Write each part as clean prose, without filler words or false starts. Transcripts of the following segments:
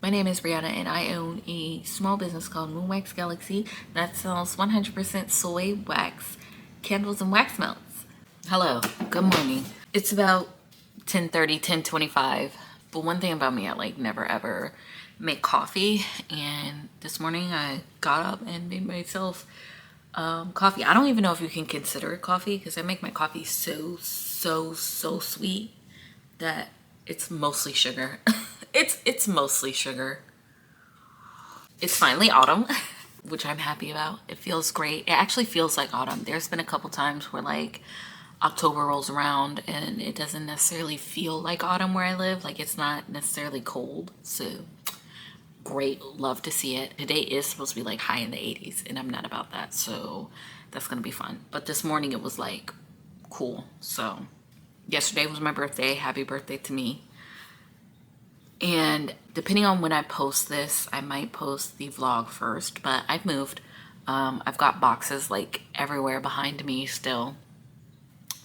My name is Brianna and I own a small business called Moonwax Galaxy that sells 100% soy wax candles and wax melts. Hello, good morning. It's about 10:30, 10:25. But one thing about me, I never ever make coffee. And this morning I got up and made myself coffee. I don't even know if you can consider it coffee because I make my coffee so sweet that it's mostly sugar. It's mostly sugar. It's finally autumn, which I'm happy about. It feels great. It actually feels like autumn. There's been a couple times where October rolls around and it doesn't necessarily feel like autumn where I live. It's not necessarily cold. So great, love to see it. Today is supposed to be high in the 80s and I'm not about that. So that's gonna be fun. But this morning it was cool. So yesterday was my birthday. Happy birthday to me. And depending on when I post this, I might post the vlog first, but I've moved. I've got boxes everywhere behind me still.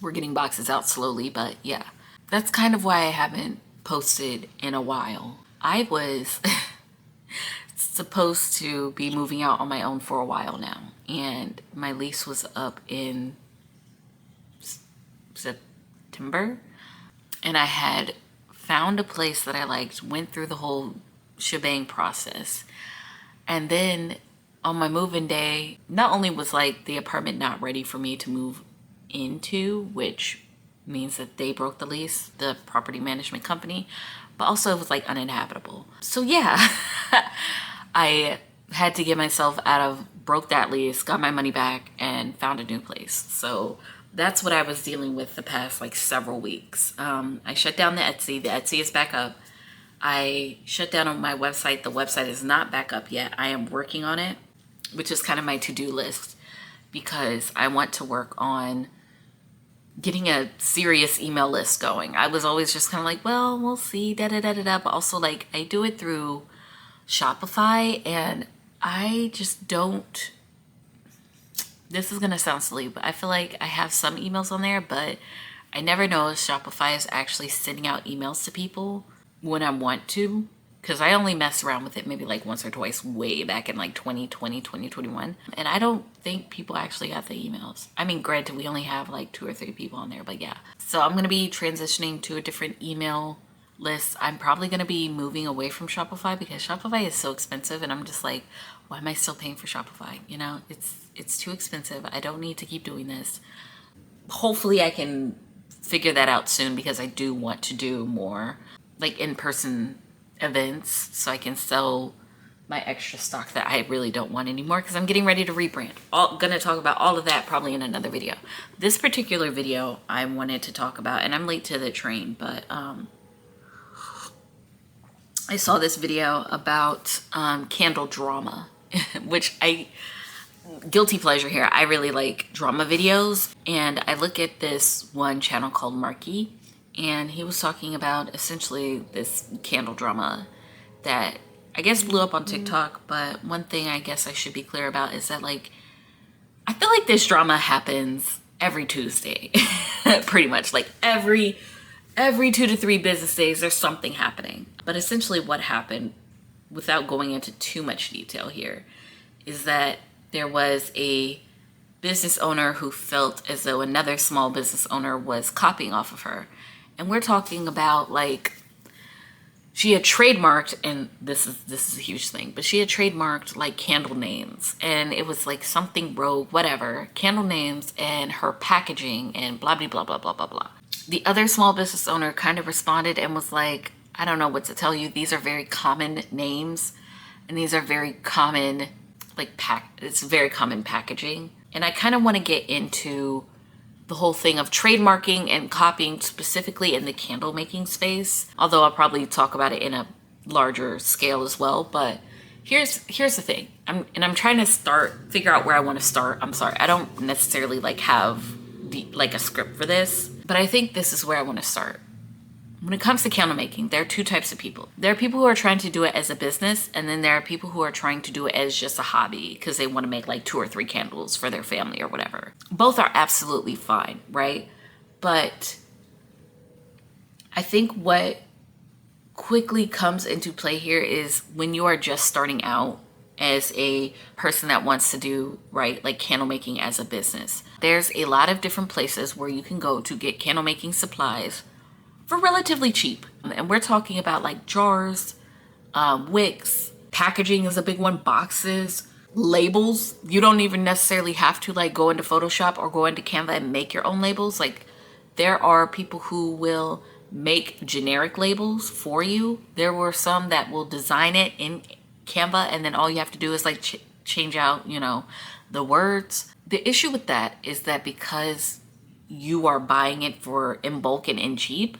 We're getting boxes out slowly, but yeah. That's kind of why I haven't posted in a while. I was supposed to be moving out on my own for a while now, and my lease was up in September, and I had found a place that I liked, went through the whole shebang process, and then on my move-in day, not only was the apartment not ready for me to move into, which means that they broke the lease, the property management company, but also it was uninhabitable. So yeah, I had to get myself broke that lease, got my money back, and found a new place. So that's what I was dealing with the past several weeks. I shut down the Etsy. The Etsy is back up. I shut down on my website. The website is not back up yet. I am working on it, which is kind of my to-do list because I want to work on getting a serious email list going. I was always just kind of well, we'll see, da-da-da-da-da. But also I do it through Shopify and I just don't. This is gonna sound silly, but I feel like I have some emails on there, but I never know if Shopify is actually sending out emails to people when I want to, because I only messed around with it maybe once or twice way back in 2020, 2021. And I don't think people actually got the emails. I mean, granted, we only have 2 or 3 people on there, but yeah. So I'm gonna be transitioning to a different email list. I'm probably gonna be moving away from Shopify because Shopify is so expensive, and I'm just why am I still paying for Shopify? It's too expensive. I don't need to keep doing this. Hopefully I can figure that out soon because I do want to do more in-person events so I can sell my extra stock that I really don't want anymore because I'm getting ready to rebrand. Gonna talk about all of that probably in another video. This particular video I wanted to talk about, and I'm late to the train, but I saw this video about candle drama, which guilty pleasure here. I really like drama videos, and I look at this one channel called Marky, and he was talking about essentially this candle drama that I guess blew up on TikTok. But one thing I guess I should be clear about is that I feel like this drama happens every Tuesday, pretty much every 2 to 3 business days there's something happening. But essentially what happened, without going into too much detail here, is that there was a business owner who felt as though another small business owner was copying off of her. And we're talking about she had trademarked, and this is a huge thing, but she had trademarked candle names, and it was something rogue, whatever, candle names and her packaging and blah blah blah blah blah blah blah. The other small business owner kind of responded and was I don't know what to tell you. These are very common names, and these are very common it's very common packaging. And I kind of want to get into the whole thing of trademarking and copying specifically in the candle making space, although I'll probably talk about it in a larger scale as well. But here's the thing. I'm trying to figure out where I want to start. I'm sorry, I don't necessarily have a script for this, but I think this is where I want to start. When it comes to candle making, there are 2 types of people. There are people who are trying to do it as a business, and then there are people who are trying to do it as just a hobby because they want to make 2 or 3 candles for their family or whatever. Both are absolutely fine, right? But I think what quickly comes into play here is when you are just starting out as a person that wants to do, right, like candle making as a business. There's a lot of different places where you can go to get candle making supplies for relatively cheap. And we're talking about like jars, wicks, packaging is a big one, boxes, labels. You don't even necessarily have to like go into Photoshop or go into Canva and make your own labels. Like there are people who will make generic labels for you. There were some that will design it in Canva and then all you have to do is like change out, you know, the words. The issue with that is that because you are buying it for in bulk and in cheap,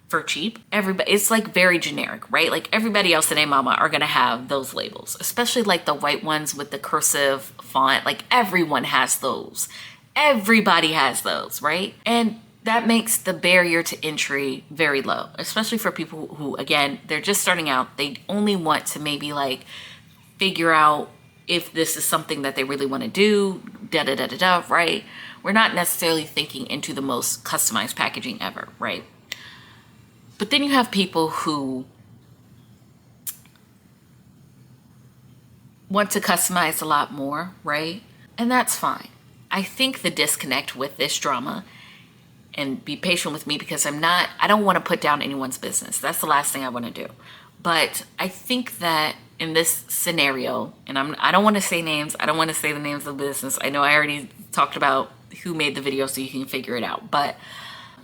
for cheap, everybody, it's like very generic, right? Like everybody else in A Mama are gonna have those labels, especially like the white ones with the cursive font. Like everyone has those. Everybody has those, right? And that makes the barrier to entry very low, especially for people who, again, they're just starting out. They only want to maybe like figure out if this is something that they really want to do, right? We're not necessarily thinking into the most customized packaging ever, right? But then you have people who want to customize a lot more, right? And that's fine. I think the disconnect with this drama, and be patient with me because I don't want to put down anyone's business. That's the last thing I want to do. But I think that in this scenario, and I don't want to say names. I don't want to say the names of the business. I know I already talked about who made the video so you can figure it out. But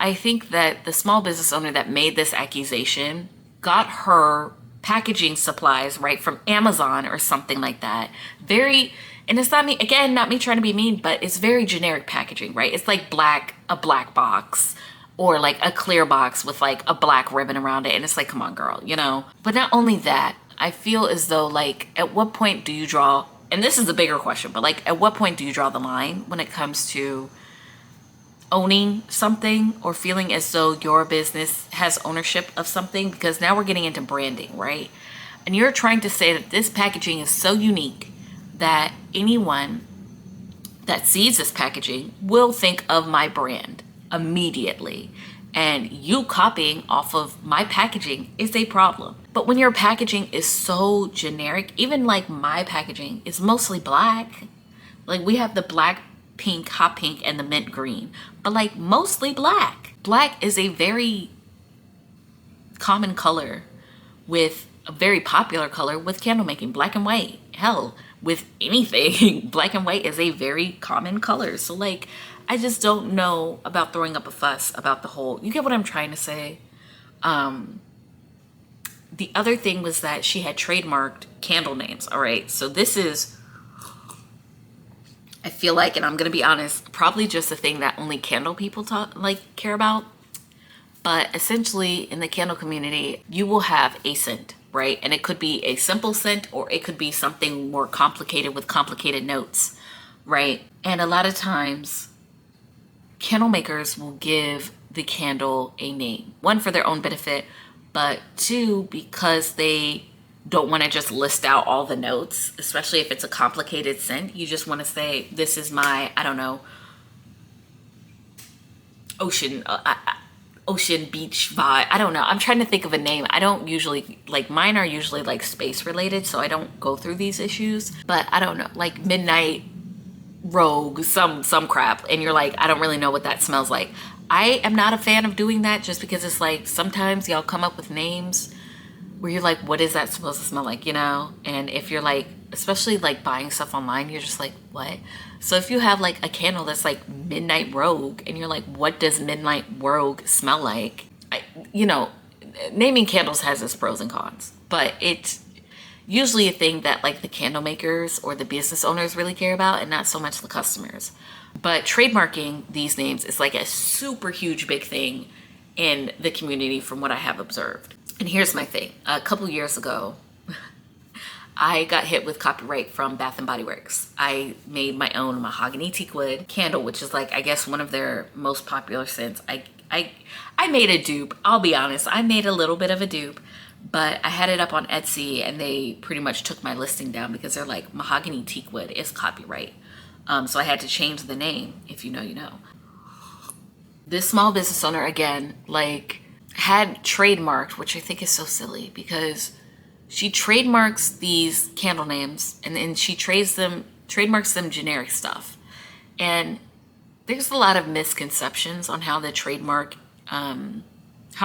I think that the small business owner that made this accusation got her packaging supplies, right, from Amazon or something like that. And it's not me, again, not me trying to be mean, but it's very generic packaging, right? It's like a black box or like a clear box with like a black ribbon around it. And it's like, come on, girl, you know? But not only that, I feel as though like, at what point do you draw, and this is a bigger question, but like, at what point do you draw the line when it comes to owning something or feeling as though your business has ownership of something? Because now we're getting into branding, right? And you're trying to say that this packaging is so unique that anyone that sees this packaging will think of my brand immediately. And you copying off of my packaging is a problem. But when your packaging is so generic, even like my packaging is mostly black. Like we have the black, pink, hot pink, and the mint green, but like mostly black. Black is a very common color with a very popular color with candle making, black and white. Hell, with anything, black and white is a very common color. So like, I just don't know about throwing up a fuss about the whole, you get what I'm trying to say? The other thing was that she had trademarked candle names. All right, so this is, I feel like, and I'm gonna be honest, probably just a thing that only candle people care about. But essentially in the candle community, you will have a scent, right? And it could be a simple scent or it could be something more complicated with complicated notes, right? And a lot of times candle makers will give the candle a name, one for their own benefit, but two, because they don't want to just list out all the notes, especially if it's a complicated scent. You just want to say, this is my, I don't know, ocean beach vibe. I don't know. I'm trying to think of a name. I don't usually, like mine are usually like space related, so I don't go through these issues, but I don't know, like midnight rogue, some crap. And you're like, I don't really know what that smells like. I am not a fan of doing that just because it's like, sometimes y'all come up with names where you're like, what is that supposed to smell like, you know? And if you're like, especially like buying stuff online, you're just like, what? So if you have like a candle that's like Midnight Rogue and you're like, what does Midnight Rogue smell like? You know, naming candles has its pros and cons, but it's usually a thing that like the candle makers or the business owners really care about and not so much the customers. But trademarking these names is like a super huge big thing in the community from what I have observed. And here's my thing. A couple years ago, I got hit with copyright from Bath and Body Works. I made my own mahogany teakwood candle, which is like, I guess, one of their most popular scents. I made a dupe. I'll be honest. I made a little bit of a dupe, but I had it up on Etsy and they pretty much took my listing down because they're like, mahogany teakwood is copyright. So I had to change the name. If you know, you know. This small business owner, again, like, had trademarked, which I think is so silly because she trademarks these candle names and then she trademarks them generic stuff. And there's a lot of misconceptions on how how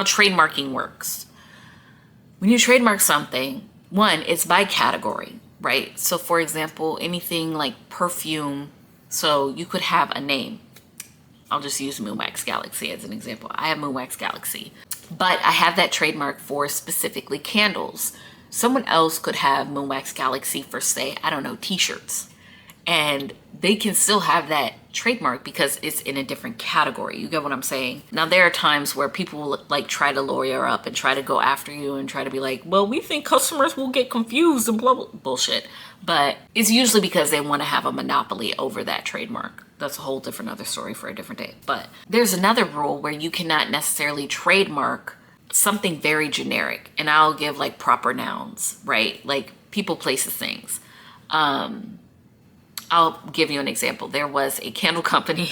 trademarking works. When you trademark something, one, it's by category, right? So for example, anything like perfume, so you could have a name. I'll just use Moonwax Galaxy as an example. I have Moonwax Galaxy, but I have that trademark for specifically candles. Someone else could have Moonwax Galaxy for, say, I don't know, t-shirts. And they can still have that trademark because it's in a different category. You get what I'm saying? Now, there are times where people will like try to lawyer up and try to go after you and try to be like, well, we think customers will get confused and blah, blah, bullshit. But it's usually because they want to have a monopoly over that trademark. That's a whole different other story for a different day. But there's another rule where you cannot necessarily trademark something very generic. And I'll give like proper nouns, right? Like people, places, things. I'll give you an example. There was a candle company.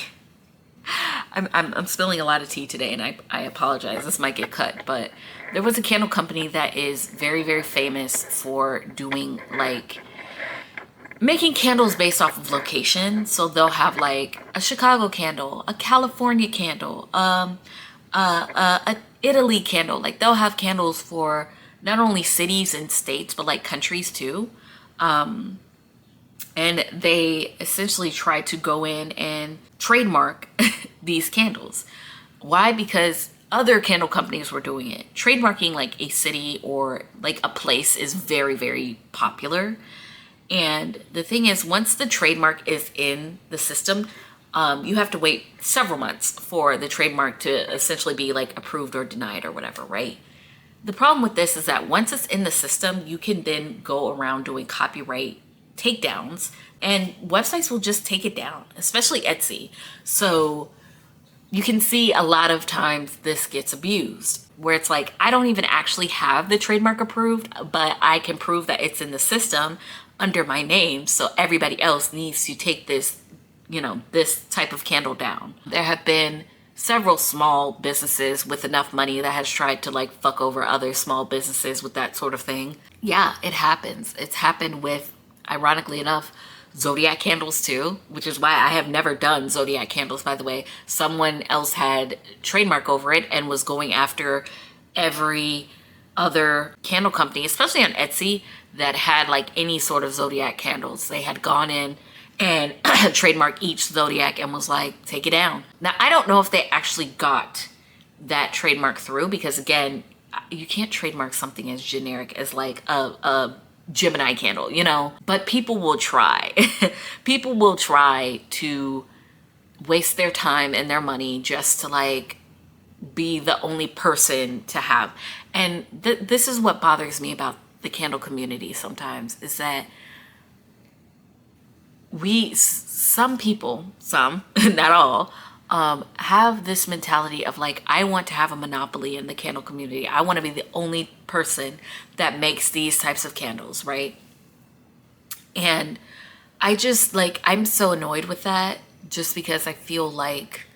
I'm spilling a lot of tea today and I apologize. This might get cut, but there was a candle company that is very, very famous for doing like making candles based off of location. So they'll have like a Chicago candle, a California candle, a Italy candle. Like they'll have candles for not only cities and states, but like countries too. And they essentially try to go in and trademark these candles. Why? Because other candle companies were doing it. Trademarking like a city or like a place is very, very popular. And the thing is, once the trademark is in the system, you have to wait several months for the trademark to essentially be like approved or denied or whatever, right? The problem with this is that once it's in the system, you can then go around doing copyright takedowns and websites will just take it down, especially Etsy. So you can see a lot of times this gets abused where it's like, I don't even actually have the trademark approved, but I can prove that it's in the system under my name. So everybody else needs to take this, you know, this type of candle down. There have been several small businesses with enough money that has tried to like fuck over other small businesses with that sort of thing. Yeah, it happens. It's happened with, ironically enough, Zodiac candles too, which is why I have never done Zodiac candles, by the way. Someone else had trademark over it and was going after every other candle company, especially on Etsy, that had like any sort of Zodiac candles. They had gone in and trademarked each Zodiac and was like, take it down. Now, I don't know if they actually got that trademark through because again, you can't trademark something as generic as like a Gemini candle, you know, but people will try. People will try to waste their time and their money just to like be the only person to have. And this is what bothers me about the candle community sometimes is that some people, not all, have this mentality of like, I want to have a monopoly in the candle community. I want to be the only person that makes these types of candles, right? And I just like, I'm so annoyed with that just because I feel like,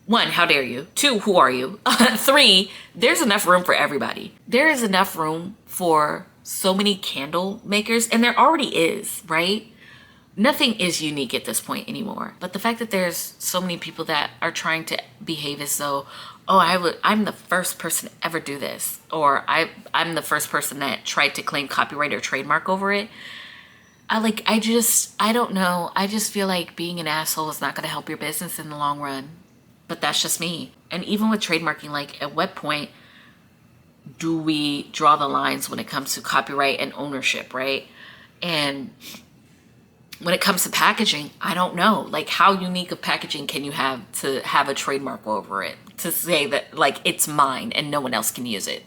one, how dare you? Two, who are you? Three, there's enough room for everybody. There is enough room for so many candle makers and there already is, right? Nothing is unique at this point anymore. But the fact that there's so many people that are trying to behave as though, oh, I'm the first person to ever do this, or I'm the first person that tried to claim copyright or trademark over it. I don't know. I just feel like being an asshole is not going to help your business in the long run. But that's just me. And even with trademarking, like at what point do we draw the lines when it comes to copyright and ownership, right? And when it comes to packaging, I don't know. Like, how unique of packaging can you have to have a trademark over it? To say that, like, it's mine and no one else can use it.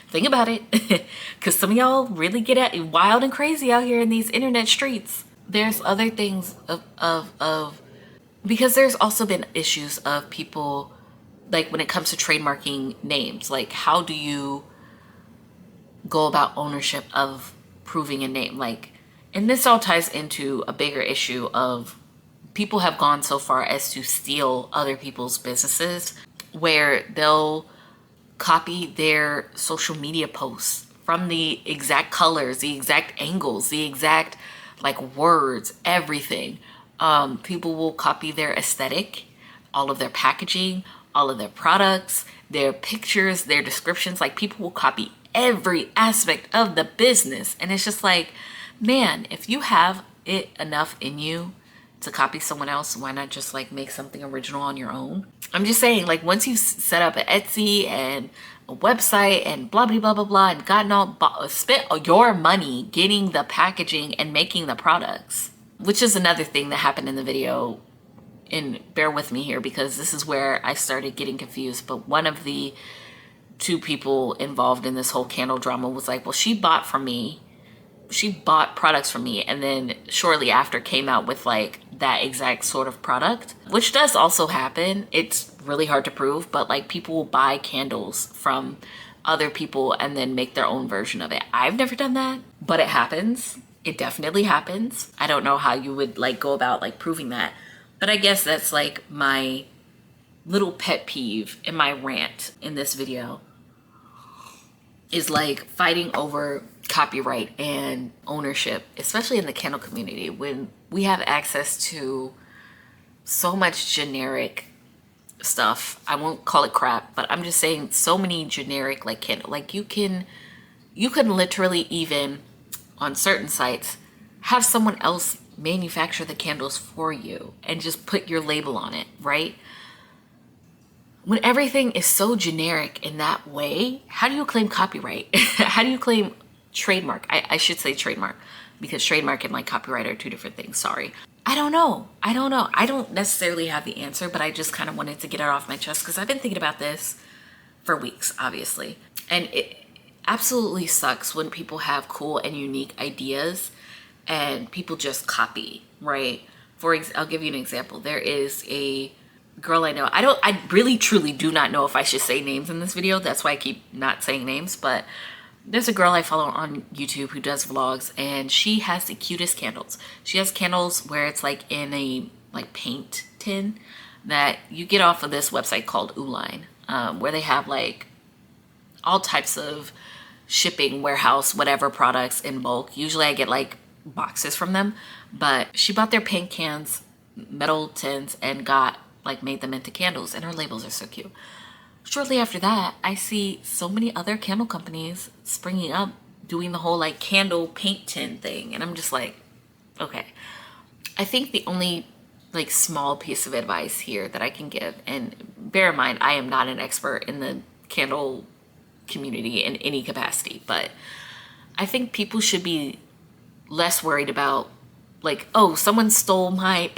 Think about it. Because some of y'all really get wild and crazy out here in these internet streets. There's other things because there's also been issues of people, like, when it comes to trademarking names. Like, how do you go about ownership of proving a name? Like, and this all ties into a bigger issue of people have gone so far as to steal other people's businesses where they'll copy their social media posts from the exact colors, the exact angles, the exact like words, everything. People will copy their aesthetic, all of their packaging, all of their products, their pictures, their descriptions. Like people will copy every aspect of the business. And it's just like, man, if you have it enough in you to copy someone else, why not just like make something original on your own? I'm just saying, like once you set up an Etsy and a website and blah blah blah blah blah and gotten all spent your money getting the packaging and making the products, which is another thing that happened in the video. And bear with me here because this is where I started getting confused. But one of the two people involved in this whole candle drama was like, well, she bought products from me, and then shortly after came out with like that exact sort of product, which does also happen. It's really hard to prove, but like people will buy candles from other people and then make their own version of it. I've never done that, but it happens. It definitely happens. I don't know how you would like go about like proving that, but I guess that's like my little pet peeve in my rant in this video, is like fighting over copyright and ownership, especially in the candle community, when we have access to so much generic stuff. I won't call it crap, but I'm just saying so many generic like candle, like you can literally even on certain sites have someone else manufacture the candles for you and just put your label on it, right? When everything is so generic in that way, how do you claim copyright? How do you claim trademark? I should say trademark, because trademark and like copyright are two different things. Sorry. I don't know. I don't necessarily have the answer, but I just kind of wanted to get it off my chest because I've been thinking about this for weeks, obviously. And it absolutely sucks when people have cool and unique ideas and people just copy, right? I'll give you an example. There is a girl I know. I really truly do not know if I should say names in this video. That's why I keep not saying names, but there's a girl I follow on YouTube who does vlogs, and she has the cutest candles. She has candles where it's like in a like paint tin that you get off of this website called Uline, where they have like all types of shipping, warehouse, whatever products in bulk. Usually I get like boxes from them, but she bought their paint cans, metal tins, and made them into candles, and her labels are so cute. Shortly after that, I see so many other candle companies springing up doing the whole like candle paint tin thing. And I'm just like, okay. I think the only like small piece of advice here that I can give, and bear in mind, I am not an expert in the candle community in any capacity, but I think people should be less worried about like, oh, someone stole my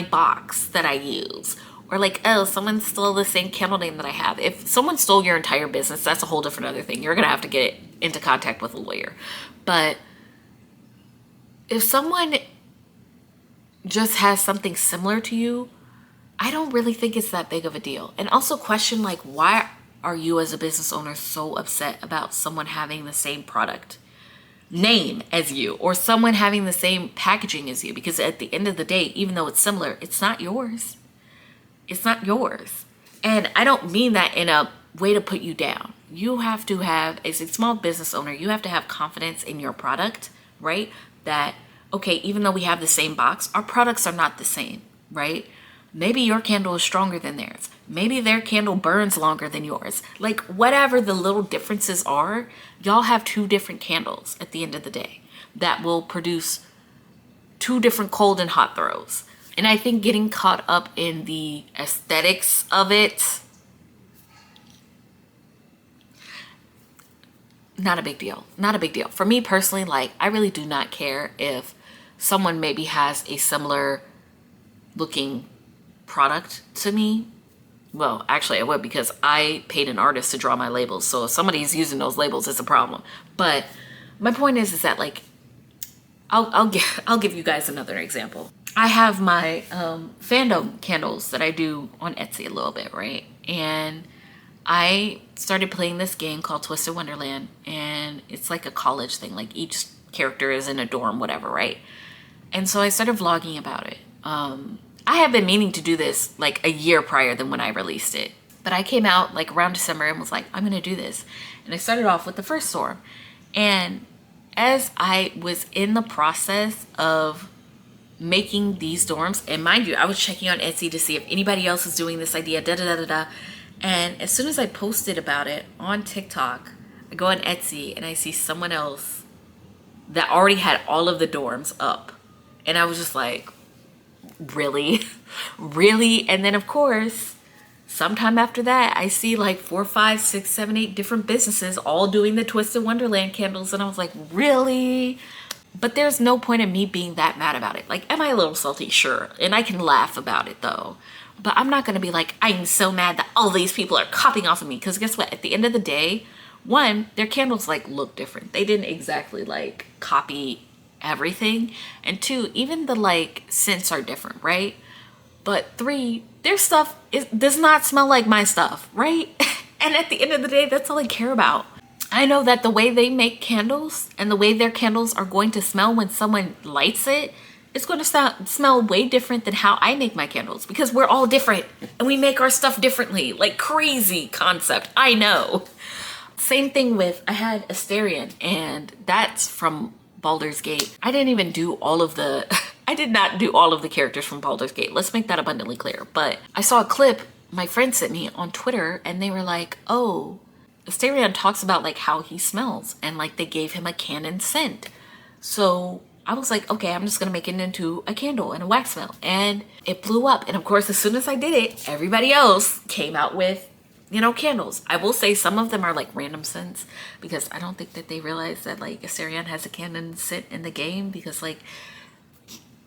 box that I use. Or like, oh, someone stole the same candle name that I have. If someone stole your entire business, that's a whole different other thing. You're going to have to get into contact with a lawyer. But if someone just has something similar to you, I don't really think it's that big of a deal. And also question, like, why are you as a business owner so upset about someone having the same product name as you, or someone having the same packaging as you? Because at the end of the day, even though it's similar, it's not yours. It's not yours. And I don't mean that in a way to put you down. You have to have, as a small business owner, you have to have confidence in your product, right? That, okay, even though we have the same box, our products are not the same, right? Maybe your candle is stronger than theirs. Maybe their candle burns longer than yours. Like whatever the little differences are, y'all have two different candles at the end of the day that will produce two different cold and hot throws. And I think getting caught up in the aesthetics of it, not a big deal. Not a big deal. For me personally, like I really do not care if someone maybe has a similar looking product to me. Well, actually I would, because I paid an artist to draw my labels. So if somebody's using those labels, it's a problem. But my point is that like, I'll give you guys another example. I have my fandom candles that I do on Etsy a little bit, right? And I started playing this game called Twisted Wonderland, and it's like a college thing. Like each character is in a dorm, whatever, right? And so I started vlogging about it. I have been meaning to do this like a year prior than when I released it. But I came out like around December and was like, I'm gonna do this. And I started off with the first storm. And as I was in the process of making these dorms, and mind you, I was checking on Etsy to see if anybody else is doing this idea, da da da da da. And as soon as I posted about it on TikTok, I go on Etsy and I see someone else that already had all of the dorms up. And I was just like, really? Really? And then of course, sometime after that, I see like 4, 5, 6, 7, 8 different businesses all doing the Twisted Wonderland candles. And I was like, really? But there's no point in me being that mad about it. Like, am I a little salty? Sure. And I can laugh about it though. But I'm not going to be like, I'm so mad that all these people are copying off of me. Because guess what? At the end of the day, one, their candles like look different. They didn't exactly like copy everything. And two, even the like scents are different, right? But three, their stuff does not smell like my stuff, right? And at the end of the day, that's all I care about. I know that the way they make candles and the way their candles are going to smell when someone lights it, it's going to smell way different than how I make my candles, because we're all different and we make our stuff differently. Like, crazy concept, I know. Same thing with, I had Asterion, and that's from Baldur's Gate. I didn't even do all of the, I did not do all of the characters from Baldur's Gate. Let's make that abundantly clear. But I saw a clip my friend sent me on Twitter and they were like, oh, Asterion talks about like how he smells, and like they gave him a canon scent. So I was like, okay, I'm just gonna make it into a candle and a wax smell, and it blew up. And of course, as soon as I did it, everybody else came out with, you know, candles. I will say some of them are like random scents, because I don't think that they realize that like Asterion has a canon scent in the game, because like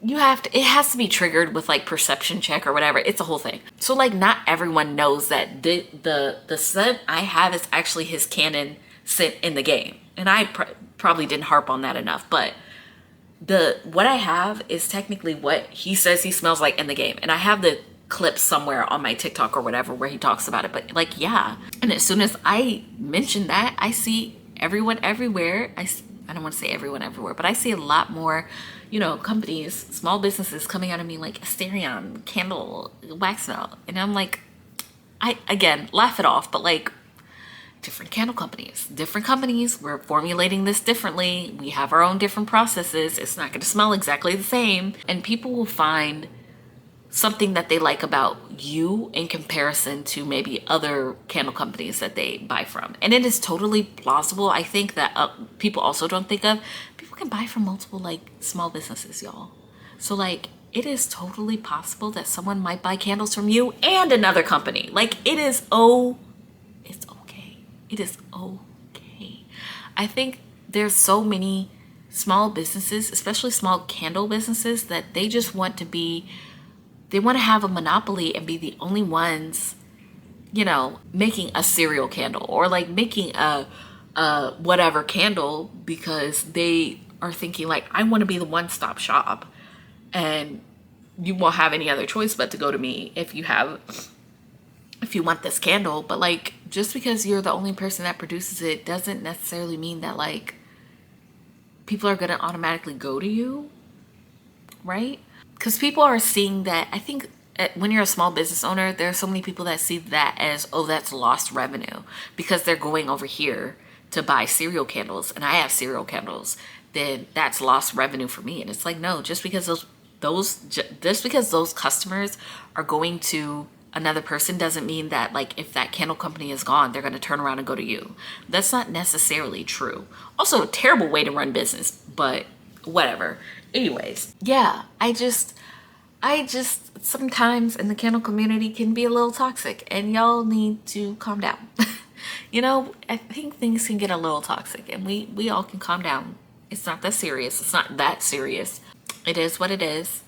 you have to, it has to be triggered with like perception check or whatever. It's a whole thing. So like not everyone knows that the scent I have is actually his canon scent in the game. And I probably didn't harp on that enough, but what I have is technically what he says he smells like in the game. And I have the clip somewhere on my TikTok or whatever where he talks about it. But like, yeah. And as soon as I mention that, I see everyone everywhere. I don't want to say everyone everywhere, but I see a lot more, you know, companies, small businesses coming out of me like Asterion, candle, wax smell. And I'm like, I, again, laugh it off, but like, different candle companies, we're formulating this differently. We have our own different processes. It's not going to smell exactly the same. And people will find something that they like about you in comparison to maybe other candle companies that they buy from. And it is totally plausible. I think that people also don't think of, people can buy from multiple like small businesses, y'all. So like, it is totally possible that someone might buy candles from you and another company. Like, it is it's okay. It is okay. I think there's so many small businesses, especially small candle businesses, that they just want to be, they want to have a monopoly and be the only ones, you know, making a cereal candle or like making a whatever candle, because they are thinking like, I want to be the one-stop shop and you won't have any other choice but to go to me if you want this candle. But like, just because you're the only person that produces it doesn't necessarily mean that like people are going to automatically go to you, right? Because people are seeing that. I think when you're a small business owner, there are so many people that see that as, oh, that's lost revenue because they're going over here to buy cereal candles and I have cereal candles, then that's lost revenue for me. And it's like, no, just because those customers are going to another person doesn't mean that like if that candle company is gone, they're going to turn around and go to you. That's not necessarily true. Also, a terrible way to run business, but whatever. Anyways, yeah, I just sometimes in the candle community can be a little toxic, and y'all need to calm down. You know, I think things can get a little toxic, and we all can calm down. It's not that serious. It's not that serious. It is what it is.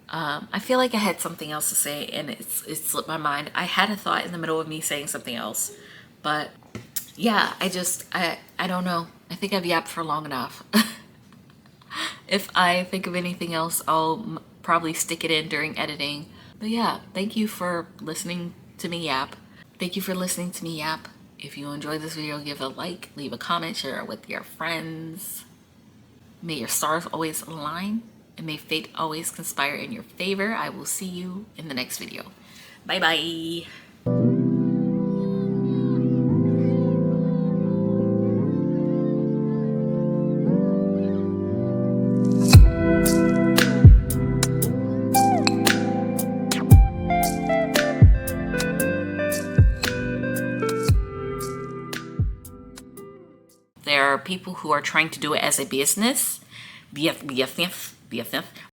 I feel like I had something else to say and it slipped my mind. I had a thought in the middle of me saying something else, but yeah, I don't know. I think I've yapped for long enough. If I think of anything else, I'll probably stick it in during editing. But yeah, thank you for listening to me yap. Thank you for listening to me yap. If you enjoyed this video, give a like, leave a comment, share it with your friends. May your stars always align, and may fate always conspire in your favor. I will see you in the next video. Bye bye. there are people who are trying to do it as a business, BFF,